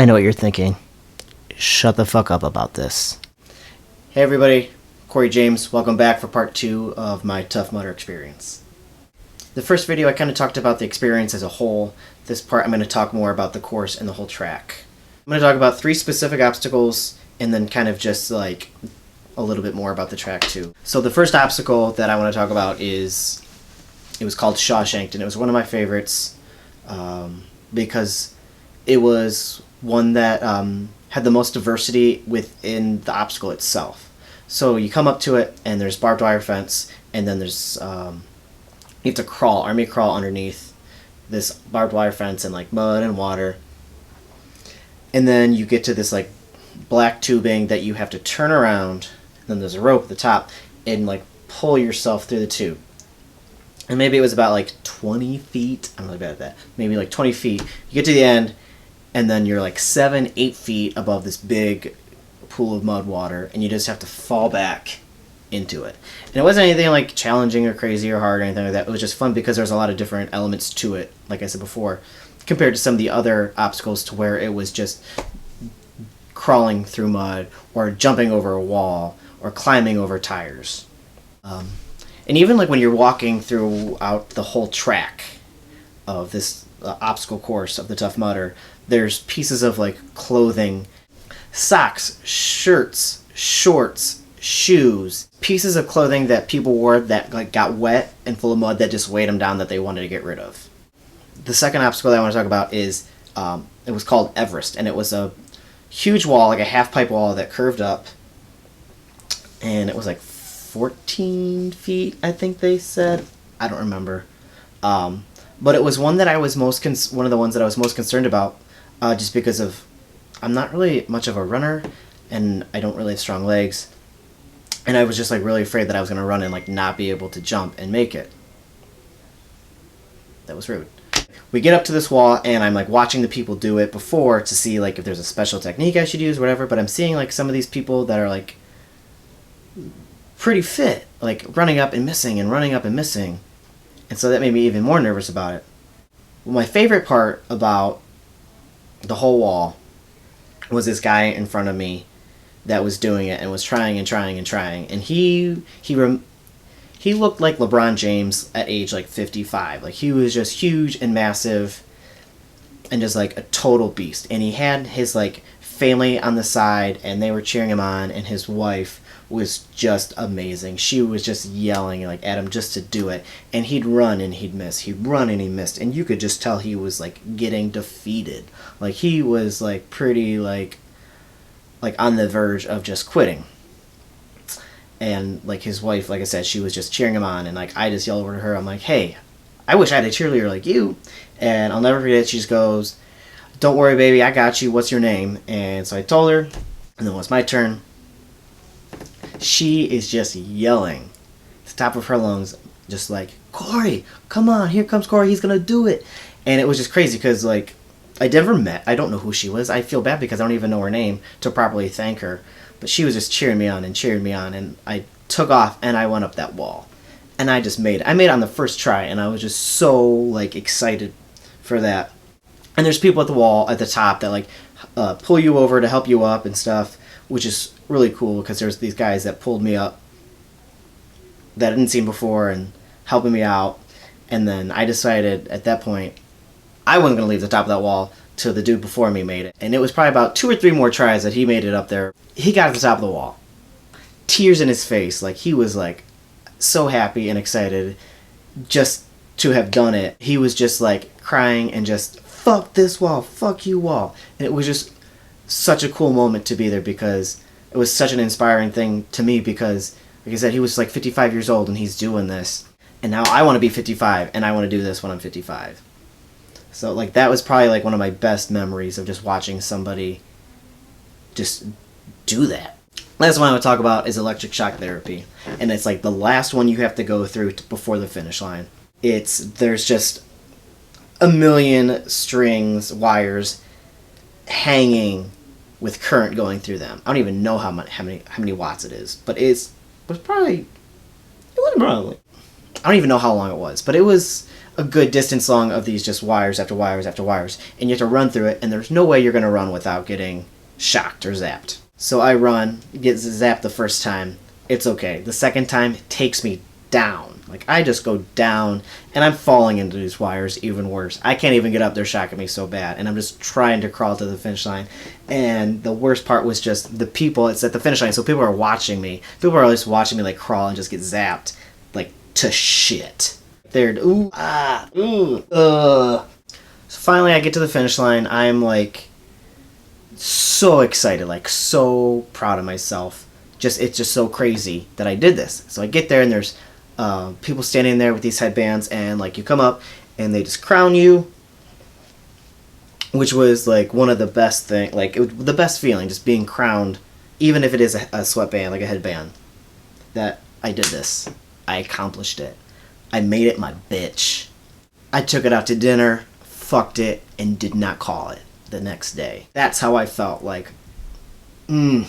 I know what you're thinking. Shut the fuck up about this. Hey everybody, Corey James. Welcome back for part 2 of my Tough Mudder experience. The first video I kind of talked about the experience as a whole. This part I'm going to talk more about the course and the whole track. I'm going to talk about 3 specific obstacles and then kind of just like a little bit more about the track too. So the first obstacle that I want to talk about is, it was called Shawshanked, and it was one of my favorites because it was one that had the most diversity within the obstacle itself. So you come up to it and there's barbed wire fence, and then there's you have to crawl, army crawl underneath this barbed wire fence and like mud and water. And then you get to this like black tubing that you have to turn around, and then there's a rope at the top and like pull yourself through the tube. And maybe it was about like 20 feet. I'm really bad at that. Maybe like 20 feet. You get to the end, and then you're like 7-8 feet above this big pool of mud water, and you just have to fall back into it. And it wasn't anything like challenging or crazy or hard or anything like that. It was just fun because there's a lot of different elements to it, like I said before, compared to some of the other obstacles to where it was just crawling through mud or jumping over a wall or climbing over tires. And even like when you're walking throughout the whole track of this obstacle course of the Tough Mudder, there's pieces of like clothing, socks, shirts, shorts, shoes, pieces of clothing that people wore that like got wet and full of mud that just weighed them down that they wanted to get rid of. The second obstacle that I want to talk about is it was called Everest, and it was a huge wall, like a half pipe wall that curved up, and it was like 14 feet, I think they said. I don't remember. But it was one that I was one of the ones that I was most concerned about, just because of I'm not really much of a runner, and I don't really have strong legs, and I was just like really afraid that I was gonna run and like not be able to jump and make it. That was rude. We get up to this wall, and I'm like watching the people do it before to see like if there's a special technique I should use, whatever. But I'm seeing like some of these people that are like pretty fit, like running up and missing and running up and missing. And so that made me even more nervous about it. Well, my favorite part about the whole wall was this guy in front of me that was doing it and was trying and trying and trying. And he looked like LeBron James at age like 55. Like he was just huge and massive and just like a total beast. And he had his like family on the side, and they were cheering him on, and his wife was just amazing. She was just yelling like at him just to do it, and he'd run and he'd miss, he'd run and he missed, and you could just tell he was like getting defeated. Like he was like pretty like on the verge of just quitting. And like his wife, like I said, she was just cheering him on, and like I just yelled over to her, I'm like, hey, I wish I had a cheerleader like you. And I'll never forget, she just goes, don't worry baby, I got you, what's your name? And so I told her, and then when it was my turn, she is just yelling at the top of her lungs, just like, Corey, come on, here comes Corey, he's gonna do it. And it was just crazy because like I don't know who she was. I feel bad because I don't even know her name to properly thank her, but she was just cheering me on and cheering me on, and I took off and I went up that wall, and I just made it. I made it on the first try, and I was just so like excited for that. And there's people at the wall at the top that like pull you over to help you up and stuff, which is really cool because there's these guys that pulled me up that I didn't see before and helping me out. And then I decided at that point I wasn't going to leave the top of that wall till the dude before me made it. And it was probably about 2 or 3 more tries that he made it up there. He got to the top of the wall, tears in his face, like he was like so happy and excited just to have done it. He was just like crying and just, fuck this wall, fuck you wall. And it was just such a cool moment to be there because it was such an inspiring thing to me because, like I said, he was like 55 years old and he's doing this. And now I want to be 55 and I want to do this when I'm 55. So like that was probably like one of my best memories of just watching somebody just do that. Last one I would talk about is electric shock therapy. And it's like the last one you have to go through before the finish line. There's just a million strings, wires hanging with current going through them. I don't even know how many watts it is, but it wasn't probably, I don't even know how long it was, but it was a good distance long of these just wires after wires after wires, and you have to run through it, and there's no way you're going to run without getting shocked or zapped. So I run, get zapped the first time, it's okay. The second time, it takes me down. Like, I just go down, and I'm falling into these wires even worse. I can't even get up, they're shocking me so bad, and I'm just trying to crawl to the finish line. And the worst part was just the people, it's at the finish line, so people are watching me. People are just watching me, like, crawl and just get zapped, like, to shit. They're, ooh, ah, ooh, ugh. So finally I get to the finish line. I'm, like, so excited, like, so proud of myself. It's just so crazy that I did this. So I get there, and there's people standing there with these headbands, and like you come up and they just crown you, which was like one of the best thing, like the best feeling, just being crowned, even if it is a sweatband, like a headband. That I did this, I accomplished it, I made it my bitch. I took it out to dinner, fucked it, and did not call it the next day. That's how I felt. Like, and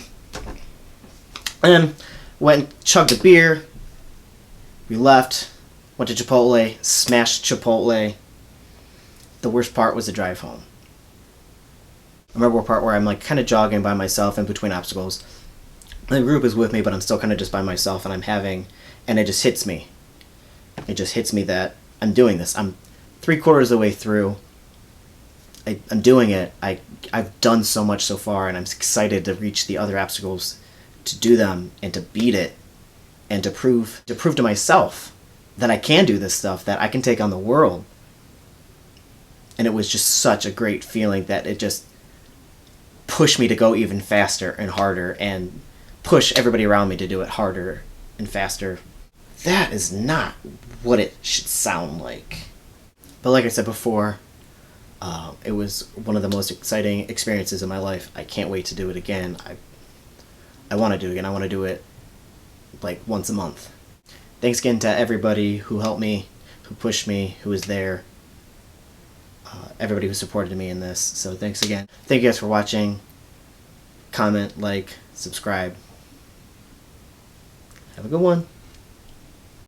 went and chugged a beer. We left, went to Chipotle, smashed Chipotle. The worst part was the drive home. I remember a part where I'm like kind of jogging by myself in between obstacles. The group is with me, but I'm still kind of just by myself, and and it just hits me. It just hits me that I'm doing this. I'm 3/4 of the way through. I'm doing it. I've done so much so far, and I'm excited to reach the other obstacles, to do them and to beat it. And to prove to myself that I can do this stuff, that I can take on the world. And it was just such a great feeling that it just pushed me to go even faster and harder, and push everybody around me to do it harder and faster. That is not what it should sound like. But like I said before, it was one of the most exciting experiences in my life. I can't wait to do it again. I want to do it again. I want to do it like once a month. Thanks again to everybody who helped me, who pushed me, who was there, everybody who supported me in this. So thanks again. Thank you guys for watching. Comment, like, subscribe. Have a good one.